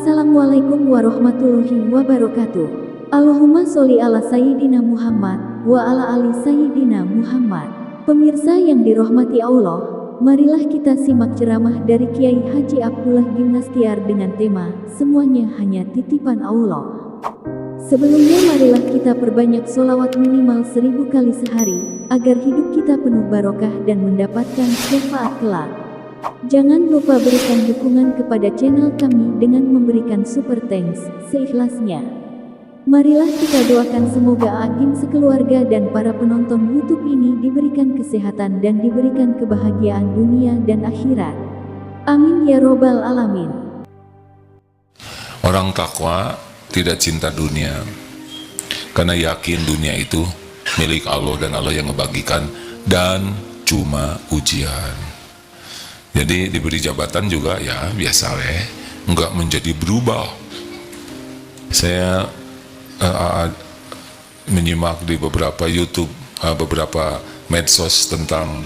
Assalamualaikum warahmatullahi wabarakatuh. Allahumma sholli ala Sayyidina Muhammad wa ala ali Sayyidina Muhammad. Pemirsa yang dirahmati Allah, marilah kita simak ceramah dari Kiai Haji Abdullah Gimnastiar dengan tema Semuanya Hanya Titipan Allah. Sebelumnya marilah kita perbanyak sholawat minimal 1000 kali sehari, agar hidup kita penuh barokah dan mendapatkan syafaat kelak. Jangan lupa berikan dukungan kepada channel kami dengan memberikan super thanks seikhlasnya. Marilah kita doakan semoga Agim sekeluarga dan para penonton YouTube ini diberikan kesehatan dan diberikan kebahagiaan dunia dan akhirat. Amin ya robbal alamin. Orang takwa tidak cinta dunia, karena yakin dunia itu milik Allah dan Allah yang membagikan dan cuma ujian. Jadi diberi jabatan juga ya biasa enggak menjadi berubah. Saya menyimak di beberapa YouTube, beberapa medsos tentang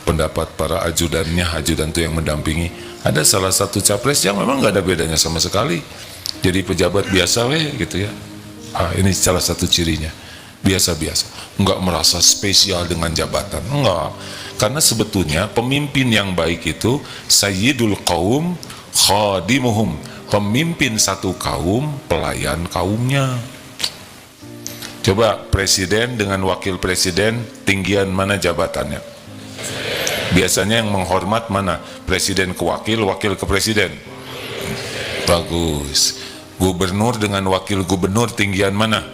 pendapat para ajudannya, ajudan itu yang mendampingi. Ada salah satu capres yang memang nggak ada bedanya sama sekali. Jadi pejabat biasa gitu ya. Ini salah satu cirinya. Biasa-biasa, enggak merasa spesial dengan jabatan, enggak. Karena sebetulnya pemimpin yang baik itu sayyidul qaum khadimuhum, pemimpin satu kaum, pelayan kaumnya. Coba presiden dengan wakil presiden, tinggian mana jabatannya? Biasanya yang menghormat mana? Presiden ke wakil, wakil ke presiden. Bagus. Gubernur dengan wakil gubernur, tinggian mana?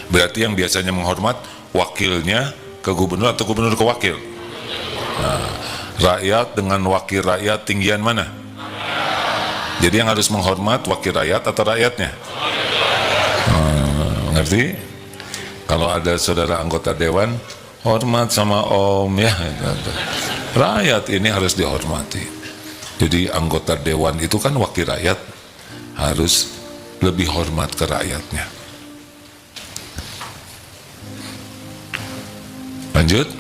Berarti yang biasanya menghormat wakilnya ke gubernur atau gubernur ke wakil. Nah, rakyat dengan wakil rakyat tinggian mana? Jadi yang harus menghormat wakil rakyat atau rakyatnya? Ngerti? Kalau ada saudara anggota dewan, hormat sama om ya. Rakyat ini harus dihormati. Jadi anggota dewan itu kan wakil rakyat, harus lebih hormat ke rakyatnya. Lanjut.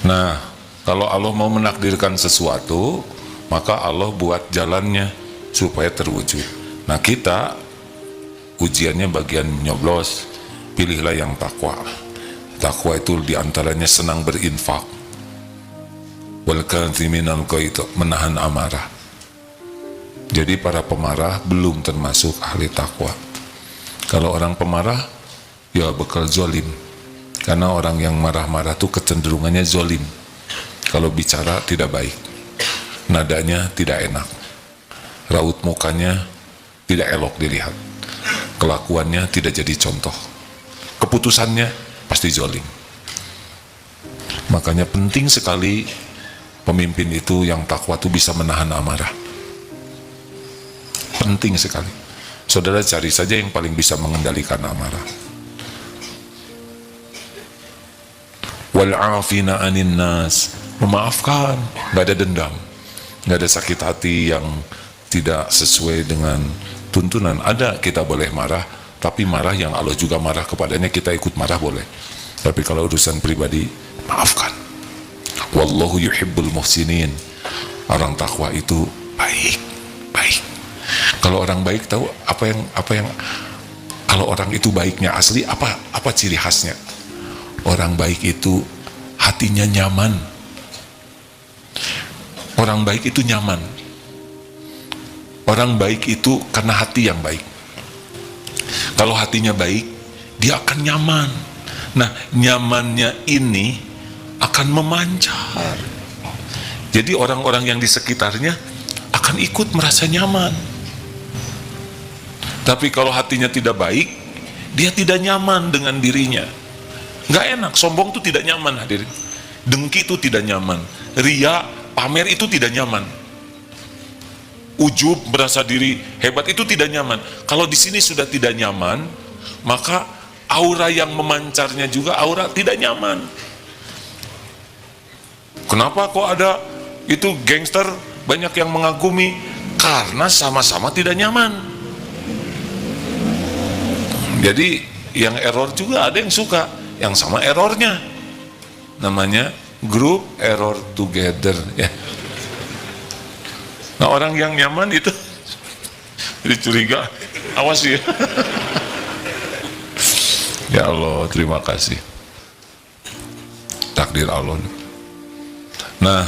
Nah, kalau Allah mau menakdirkan sesuatu, maka Allah buat jalannya supaya terwujud. Nah, kita ujiannya bagian nyoblos. Pilihlah yang takwa. Takwa itu diantaranya senang berinfak. Wal kadhiminal ghaidh, menahan amarah. Jadi para pemarah belum termasuk ahli takwa. Kalau orang pemarah, ya bakal zalim. Karena orang yang marah-marah itu kecenderungannya zolim. Kalau bicara tidak baik, nadanya tidak enak, raut mukanya tidak elok dilihat, kelakuannya tidak jadi contoh, keputusannya pasti zolim. Makanya penting sekali pemimpin itu yang takwa itu bisa menahan amarah. Penting sekali. Saudara cari saja yang paling bisa mengendalikan amarah. Wal'afina anin nas, memaafkan, nggak ada dendam, nggak ada sakit hati yang tidak sesuai dengan tuntunan. Ada, kita boleh marah, tapi marah yang Allah juga marah kepadanya, kita ikut marah boleh. Tapi kalau urusan pribadi, maafkan. Wallahu yuhibbul muhsinin. Orang takwa itu baik. Kalau orang baik tahu apa yang kalau orang itu baiknya asli apa ciri khasnya? Orang baik itu hatinya nyaman. Orang baik itu nyaman. Orang baik itu karena hati yang baik. Kalau hatinya baik, dia akan nyaman. Nah, nyamannya ini akan memancar. Jadi orang-orang yang di sekitarnya akan ikut merasa nyaman. Tapi kalau hatinya tidak baik, dia tidak nyaman dengan dirinya. Nggak enak, sombong itu tidak nyaman hadirin. Dengki itu tidak nyaman. Ria, pamer itu tidak nyaman. Ujub, merasa diri hebat itu tidak nyaman. Kalau di sini sudah tidak nyaman, maka aura yang memancarnya juga aura tidak nyaman. Kenapa kok ada itu gangster banyak yang mengagumi? Karena sama-sama tidak nyaman. Jadi yang error juga ada yang suka. Yang sama errornya, namanya group error together ya. Nah orang yang nyaman itu jadi curiga, awas ya. Ya Allah, terima kasih. Takdir Allah. Nah,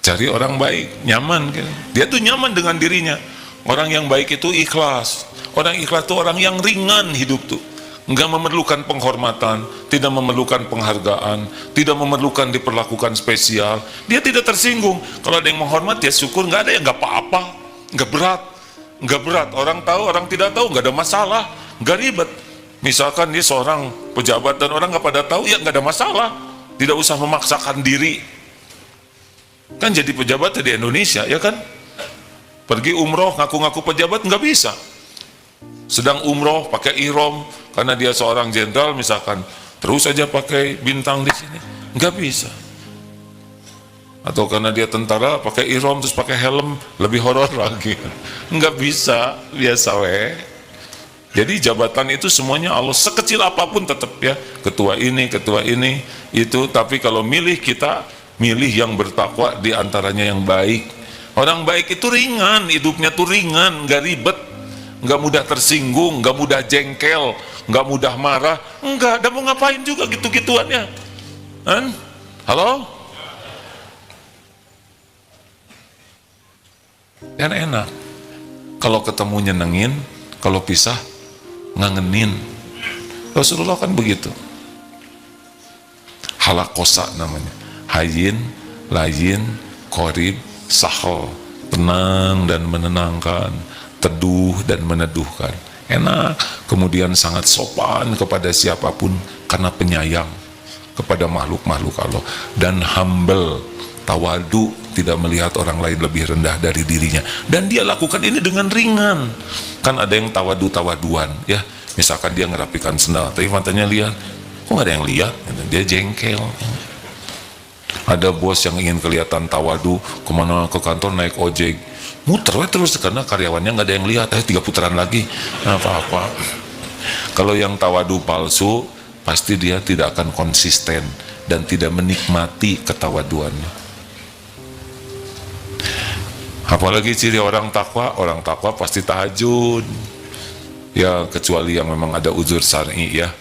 cari orang baik, nyaman kan? Dia tuh nyaman dengan dirinya. Orang yang baik itu ikhlas. Orang ikhlas itu orang yang ringan hidup tuh. Enggak memerlukan penghormatan, tidak memerlukan penghargaan, tidak memerlukan diperlakukan spesial. Dia tidak tersinggung. Kalau ada yang menghormat, ya syukur. Enggak ada yang enggak apa-apa. Enggak berat. Enggak berat. Orang tahu, orang tidak tahu, enggak ada masalah. Enggak ribet. Misalkan dia seorang pejabat dan orang nggak pada tahu, ya nggak ada masalah, tidak usah memaksakan diri. Kan jadi pejabat di Indonesia, ya kan? Pergi umroh ngaku-ngaku pejabat nggak bisa. Sedang umroh pakai ihram karena dia seorang jenderal misalkan, terus aja pakai bintang di sini, nggak bisa. Atau karena dia tentara pakai ihram terus pakai helm, lebih horor lagi, nggak bisa, biasa weh. Jadi jabatan itu semuanya Allah, sekecil apapun tetap ya, ketua ini itu, tapi kalau milih kita milih yang bertakwa, di antaranya yang baik. Orang baik itu ringan, hidupnya tuh ringan, nggak ribet, nggak mudah tersinggung, nggak mudah jengkel, nggak mudah marah, nggak, dan mau ngapain juga gitu-gituannya, kan? Halo? Dan enak, kalau ketemu nyenengin, kalau pisah ngangenin. Rasulullah kan begitu. Halakosa namanya, hayin, layin, korib, sahol, tenang dan menenangkan, teduh dan meneduhkan, enak. Kemudian sangat sopan kepada siapapun karena penyayang kepada makhluk-makhluk Allah, dan humble, tawadu, tidak melihat orang lain lebih rendah dari dirinya, dan dia lakukan ini dengan ringan. Kan ada yang tawadu-tawaduan ya, misalkan dia ngerapikan sendal tapi matanya lihat, kok gak ada yang lihat, dia jengkel. Ada bos yang ingin kelihatan tawadu, kemana ke kantor naik ojek, muter terus karena karyawannya nggak ada yang lihat, 3 putaran lagi, apa-apa. Kalau yang tawadu palsu, pasti dia tidak akan konsisten dan tidak menikmati ketawaduannya. Apalagi ciri orang takwa pasti tahajud ya, kecuali yang memang ada uzur syar'i ya,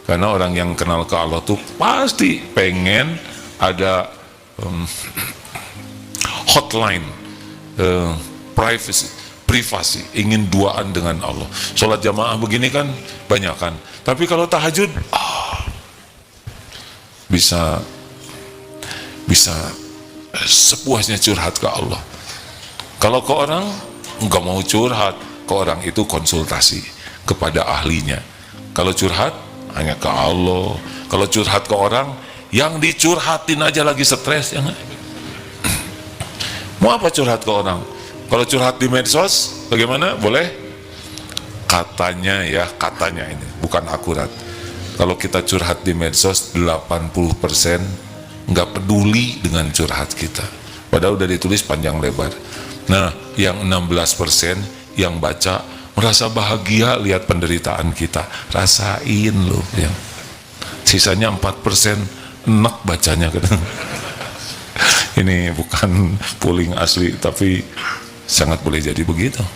karena orang yang kenal ke Allah tuh pasti pengen ada hotline, privasi, ingin duaan dengan Allah. Sholat jamaah begini kan banyak kan, tapi kalau tahajud bisa sepuasnya curhat ke Allah. Kalau ke orang nggak mau curhat, ke orang itu konsultasi kepada ahlinya. Kalau curhat hanya ke Allah. Kalau curhat ke orang, yang dicurhatin aja lagi stres ya. Mau apa curhat ke orang? Kalau curhat di medsos bagaimana? Boleh? Katanya ya, katanya ini bukan akurat. Kalau kita curhat di medsos, 80% nggak peduli dengan curhat kita, padahal udah ditulis panjang lebar. Nah, yang 16% yang baca merasa bahagia lihat penderitaan kita, rasain loh ya. Sisanya 4% enak bacanya. Ini bukan polling asli, tapi sangat boleh jadi begitu.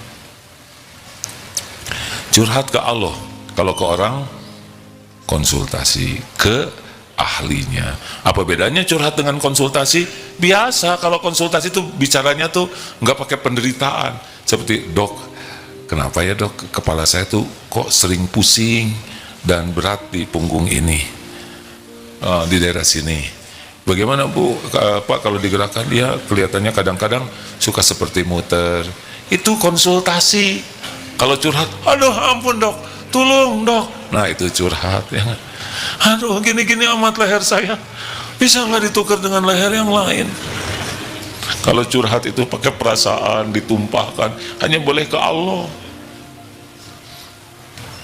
Curhat ke Allah, kalau ke orang konsultasi ke ahlinya. Apa bedanya curhat dengan konsultasi? Biasa kalau konsultasi itu bicaranya tuh nggak pakai penderitaan, seperti dok, kenapa ya dok, kepala saya tuh kok sering pusing dan berat di punggung ini, di daerah sini. Bagaimana bu, Pak kalau digerakkan? Dia kelihatannya kadang-kadang suka seperti muter. Itu konsultasi. Kalau curhat, aduh ampun dok, tolong dok. Nah itu curhat ya. Aduh gini-gini amat leher saya, bisa nggak ditukar dengan leher yang lain? Kalau curhat itu pakai perasaan, ditumpahkan, hanya boleh ke Allah.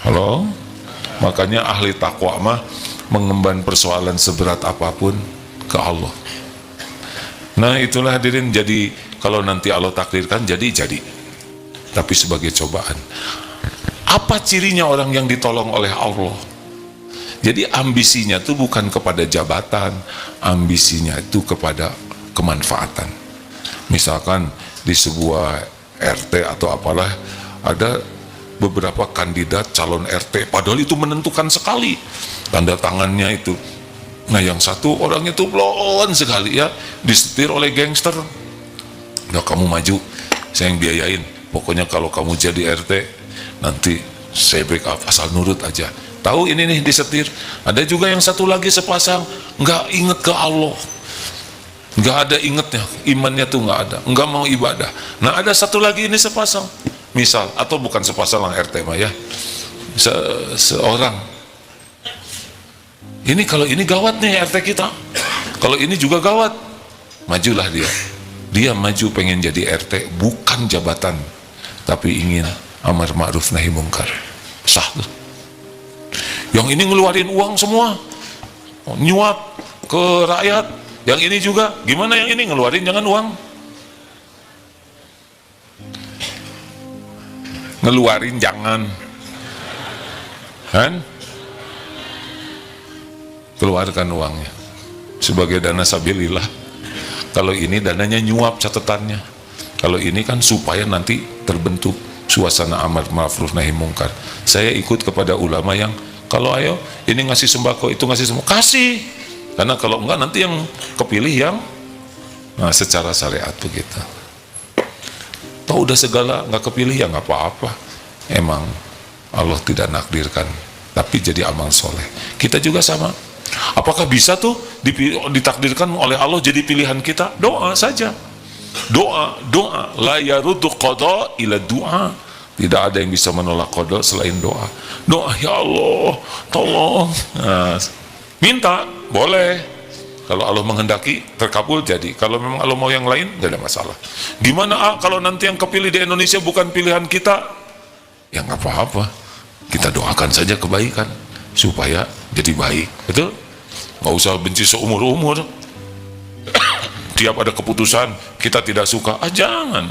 Halo? Makanya ahli takwa mah mengemban persoalan seberat apapun ke Allah. Nah itulah hadirin, jadi kalau nanti Allah takdirkan jadi, tapi sebagai cobaan. Apa cirinya orang yang ditolong oleh Allah? Jadi ambisinya itu bukan kepada jabatan, ambisinya itu kepada kemanfaatan. Misalkan di sebuah RT atau apalah ada beberapa kandidat calon RT, padahal itu menentukan sekali tanda tangannya itu. Nah yang satu orangnya tuh blon sekali ya, disetir oleh gangster. Udah kamu maju, saya yang biayain. Pokoknya kalau kamu jadi RT nanti saya backup, asal nurut aja. Tahu ini nih disetir. Ada juga yang satu lagi sepasang nggak inget ke Allah, nggak ada ingetnya, imannya tuh nggak ada, nggak mau ibadah. Nah ada satu lagi ini sepasang, misal, atau bukan sepasang lah RT mah ya, seorang. Ini kalau ini gawat nih RT kita, kalau ini juga gawat, majulah dia. Dia maju pengen jadi RT, bukan jabatan, tapi ingin amar ma'ruf nahi mungkar. Sah tuh. Yang ini ngeluarin uang semua, nyuap ke rakyat. Yang ini juga, gimana yang ini ngeluarin jangan uang, ngeluarin jangan, kan? Keluarkan uangnya sebagai dana sabilillah. Kalau ini dananya nyuap catatannya. Kalau ini kan supaya nanti terbentuk suasana amar ma'ruf nahi mungkar. Saya ikut kepada ulama yang kalau ayo ini ngasih sembako, itu ngasih sembako, kasih. Karena kalau enggak nanti yang kepilih yang secara syariat begitu. Toh udah segala nggak kepilih ya nggak apa-apa. Emang Allah tidak nakdirkan, tapi jadi amal soleh. Kita juga sama. Apakah bisa tuh ditakdirkan oleh Allah jadi pilihan kita? Doa saja. Doa la yaruddu qada ila du'a. Tidak ada yang bisa menolak qada selain doa. Doa, ya Allah tolong. Nah, minta boleh, kalau Allah menghendaki terkabul jadi. Kalau memang Allah mau yang lain tidak ada masalah. Gimana kalau nanti yang kepilih di Indonesia bukan pilihan kita? Ya nggak apa-apa, kita doakan saja kebaikan supaya jadi baik, betul? Nggak usah benci seumur-umur. Tiap ada keputusan kita tidak suka, jangan.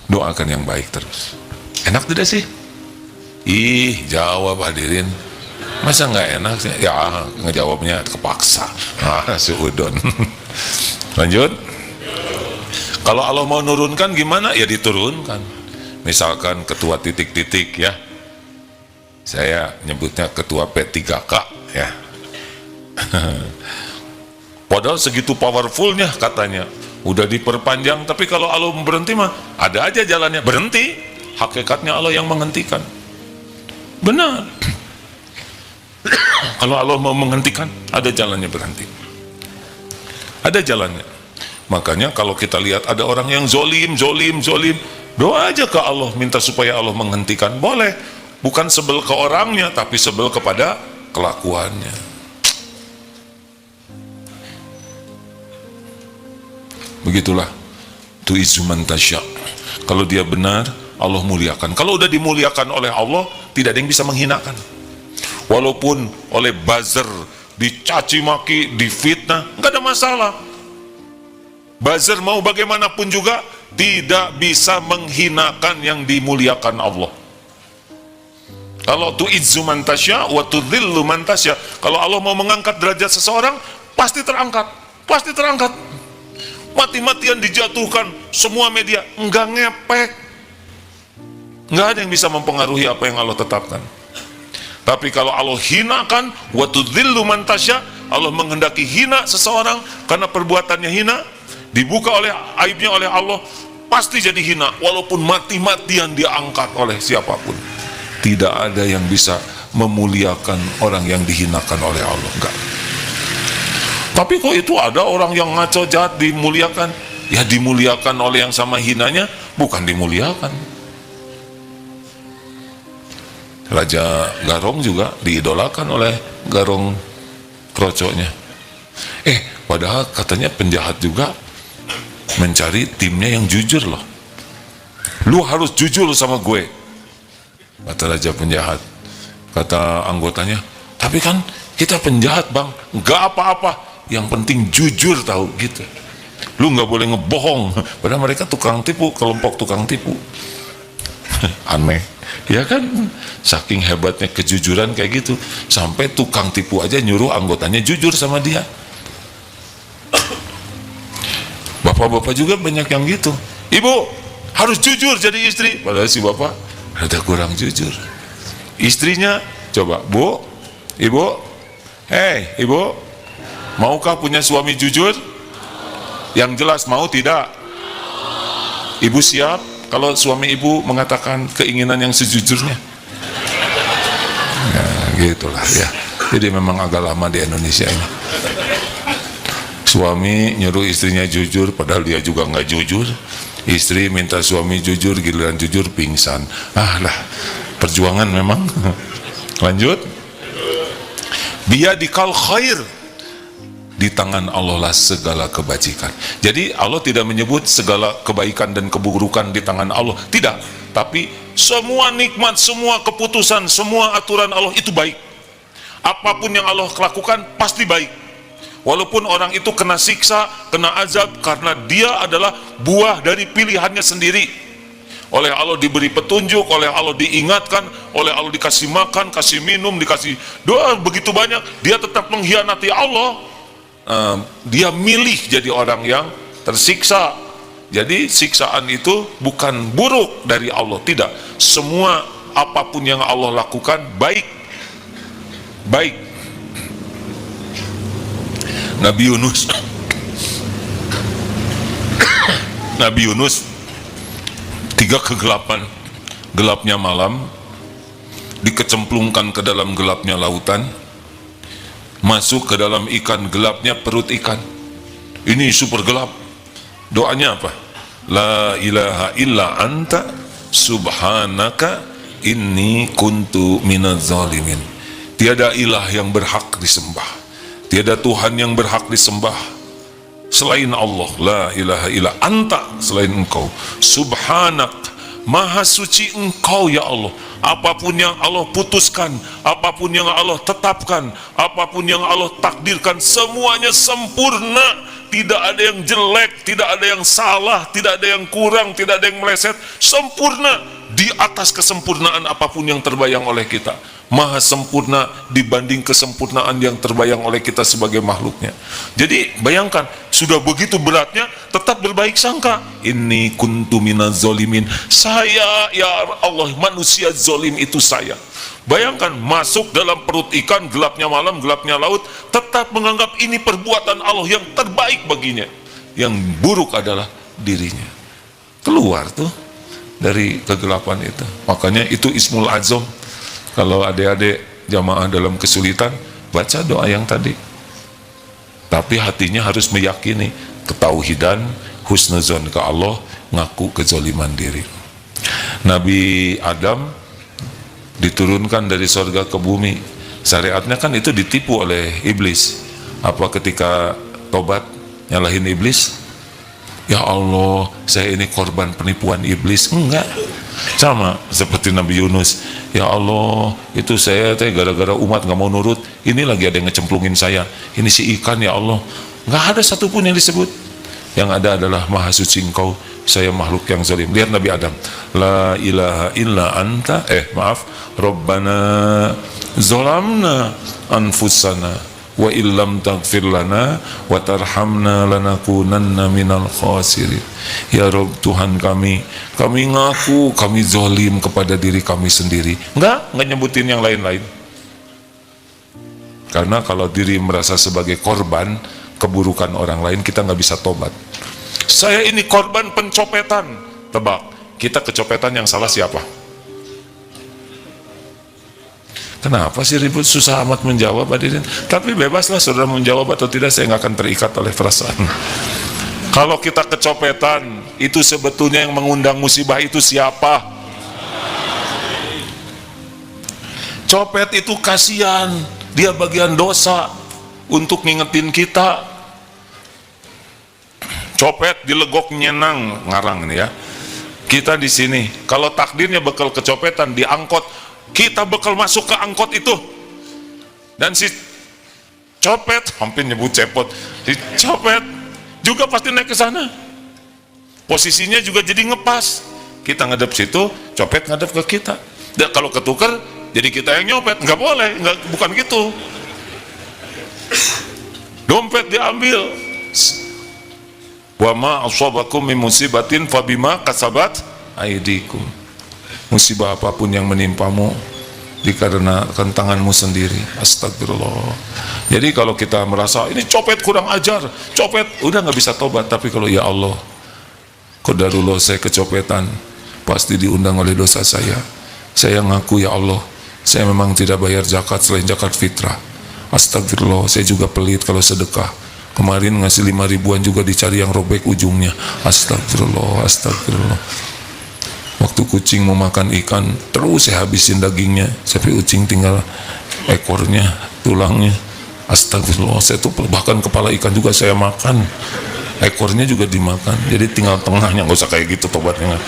Doakan yang baik terus. Enak tidak sih? Ih, jawab hadirin. Masa nggak enak sih? Ya ngejawabnya kepaksa. Suudon. Lanjut. Kalau Allah mau nurunkan gimana? Ya diturunkan. Misalkan ketua titik-titik ya, saya nyebutnya ketua P3K ya. Padahal segitu powerfulnya katanya, udah diperpanjang, tapi kalau Allah berhenti mah ada aja jalannya berhenti. Hakikatnya Allah yang menghentikan. Benar. Kalau Allah mau menghentikan, ada jalannya berhenti. Ada jalannya. Makanya kalau kita lihat ada orang yang zolim, doa aja ke Allah, minta supaya Allah menghentikan. Boleh. Bukan sebel ke orangnya, tapi sebel kepada kelakuannya. Begitulah. Tu'izzu man tasya'. Kalau dia benar, Allah muliakan. Kalau udah dimuliakan oleh Allah, tidak ada yang bisa menghinakan. Walaupun oleh buzzer dicaci maki, difitnah, nggak ada masalah. Buzzer mau bagaimanapun juga tidak bisa menghinakan yang dimuliakan Allah. Kalau tu'izzu man tasya' wa tudhillu man tasya', kalau Allah mau mengangkat derajat seseorang, pasti terangkat, pasti terangkat. Mati-matian dijatuhkan semua media, nggak ngepek. Nggak ada yang bisa mempengaruhi apa yang Allah tetapkan. Tapi kalau Allah hinakan, wa tudhillu man tasya', Allah menghendaki hina seseorang karena perbuatannya hina, dibuka oleh aibnya oleh Allah, pasti jadi hina walaupun mati-matian diangkat oleh siapapun. Tidak ada yang bisa memuliakan orang yang dihinakan oleh Allah, enggak. Tapi kok itu ada orang yang ngaco jahat dimuliakan? Ya dimuliakan oleh yang sama hinanya, bukan dimuliakan. Raja Garong juga diidolakan oleh Garong kroconya. Padahal katanya penjahat juga mencari timnya yang jujur loh. Lu harus jujur sama gue, kata raja penjahat. Kata anggotanya, tapi kan kita penjahat bang, nggak apa-apa, yang penting jujur tahu gitu. Lu nggak boleh ngebohong. Padahal mereka tukang tipu, kelompok tukang tipu. Aneh ya kan, saking hebatnya kejujuran kayak gitu, sampai tukang tipu aja nyuruh anggotanya jujur sama dia. Bapak-bapak juga banyak yang gitu. Ibu harus jujur jadi istri, padahal si bapak ada kurang jujur. Istrinya coba, Bu, ibu, hei ibu, maukah punya suami jujur? Yang jelas mau tidak? Ibu siap kalau suami ibu mengatakan keinginan yang sejujurnya? Ya, gitulah ya. Jadi memang agak lama di Indonesia ini. Suami nyuruh istrinya jujur, padahal dia juga nggak jujur. Istri minta suami jujur, giliran jujur pingsan. Ah lah, perjuangan memang. Lanjut. Biyadikal khair, di tangan Allah lah segala kebajikan. Jadi Allah tidak menyebut segala kebaikan dan keburukan di tangan Allah, tidak. Tapi semua nikmat, semua keputusan, semua aturan Allah itu baik. Apapun yang Allah lakukan pasti baik. Walaupun orang itu kena siksa, kena azab, karena dia adalah buah dari pilihannya sendiri. Oleh Allah diberi petunjuk, oleh Allah diingatkan, oleh Allah dikasih makan, kasih minum, dikasih doa begitu banyak, dia tetap mengkhianati Allah. Dia milih jadi orang yang tersiksa. Jadi siksaan itu bukan buruk dari Allah, tidak. Semua apapun yang Allah lakukan baik. Baik. Nabi Yunus Nabi Yunus 3 kegelapan, gelapnya malam, dikecemplungkan ke dalam gelapnya lautan, masuk ke dalam ikan, gelapnya perut ikan. Ini super gelap. Doanya apa? La ilaha illa anta subhanaka inni kuntu minaz zalimin. Tiada ilah yang berhak disembah, tiada Tuhan yang berhak disembah selain Allah. La ilaha illa anta, selain engkau. Subhanak, maha suci engkau ya Allah. Apapun yang Allah putuskan, apapun yang Allah tetapkan, apapun yang Allah takdirkan, semuanya sempurna. Tidak ada yang jelek, tidak ada yang salah, tidak ada yang kurang, tidak ada yang meleset. Sempurna di atas kesempurnaan apapun yang terbayang oleh kita. Maha sempurna dibanding kesempurnaan yang terbayang oleh kita sebagai makhluknya. Jadi bayangkan, sudah begitu beratnya tetap berbaik sangka. Inni kuntu minaz zolimin. Saya ya Allah, manusia zolim itu saya. Bayangkan masuk dalam perut ikan, gelapnya malam, gelapnya laut, tetap menganggap ini perbuatan Allah yang terbaik baginya. Yang buruk adalah dirinya. Keluar tuh dari kegelapan itu. Makanya itu Ismul Azam. Kalau adik-adik jamaah dalam kesulitan, baca doa yang tadi. Tapi hatinya harus meyakini ketauhidan, husnuzon ke Allah, ngaku kezaliman diri. Nabi Adam diturunkan dari surga ke bumi. Syariatnya kan itu ditipu oleh iblis. Apa ketika tobat nyalahin iblis? Ya Allah, saya ini korban penipuan iblis. Enggak. Sama seperti Nabi Yunus. Ya Allah, itu saya gara-gara umat nggak mau nurut. Ini lagi ada yang ngecemplungin saya. Ini si ikan ya Allah. Nggak ada satupun yang disebut. Yang ada adalah maha suci engkau, saya makhluk yang zalim. Lihat Nabi Adam. La ilaha illa anta, Rabbana zolamna anfusana wa illam taghfir lana wa tarhamna lanakunanna minal khasirin. Ya Rabb, Tuhan kami ngaku kami zalim kepada diri kami sendiri. Enggak nyebutin yang lain-lain. Karena kalau diri merasa sebagai korban keburukan orang lain, kita nggak bisa tobat. Saya ini korban pencopetan. Tebak, kita kecopetan, yang salah siapa? Kenapa sih ribut, susah amat menjawab hadirin? Tapi bebaslah saudara menjawab atau tidak, saya nggak akan terikat oleh perasaan. Kalau kita kecopetan, itu sebetulnya yang mengundang musibah itu siapa? Copet itu kasihan, dia bagian dosa untuk ngingetin kita. Copet dilegok nyenang, ngarang ini ya. Kita di sini, kalau takdirnya bekal kecopetan di angkot, kita bekal masuk ke angkot itu. Dan si copet, hampir nyebut cepot, si copet juga pasti naik ke sana. Posisinya juga jadi ngepas. Kita ngadep situ, copet ngadep ke kita. Dan kalau ketukar, jadi kita yang nyopet, nggak boleh, bukan gitu. Dompet diambil, Wa ma asabakum min musibatin fabima kasabat aydikum. Musibah apapun yang menimpamu dikarenakan tanganmu sendiri. Astagfirullah. Jadi kalau kita merasa ini copet kurang ajar, copet udah nggak bisa tobat. Tapi kalau ya Allah, qadarullah saya kecopetan, pasti diundang oleh dosa saya. Saya ngaku ya Allah, saya memang tidak bayar zakat selain zakat fitrah. Astagfirullah, saya juga pelit kalau sedekah. Kemarin ngasih 5 ribuan juga dicari yang robek ujungnya. Astagfirullah, astagfirullah. Waktu kucing mau makan ikan, terus saya habisin dagingnya, sampai kucing tinggal ekornya, tulangnya. Astagfirullah, saya tuh bahkan kepala ikan juga saya makan, ekornya juga dimakan. Jadi tinggal tengahnya, nggak usah kayak gitu tobatnya.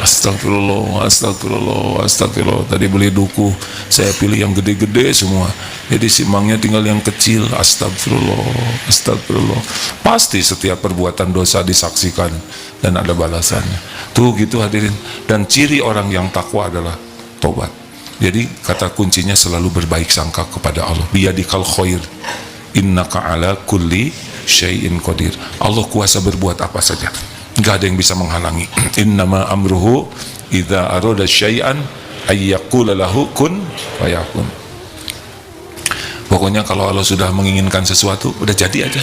Astagfirullah, astagfirullah, astagfirullah. Tadi beli duku, saya pilih yang gede-gede semua. Jadi simangnya tinggal yang kecil. Astagfirullah, astagfirullah. Pasti setiap perbuatan dosa disaksikan dan ada balasannya. Tuh gitu hadirin. Dan ciri orang yang takwa adalah tobat. Jadi kata kuncinya selalu berbaik sangka kepada Allah. Biyadikal khair, innaka ala kulli syai'in qadir. Allah kuasa berbuat apa saja, nggak ada yang bisa menghalangi. Innama amruhu idza arada syai'an ayyaqula lahu kun fayakun. Pokoknya kalau Allah sudah menginginkan sesuatu, udah jadi aja.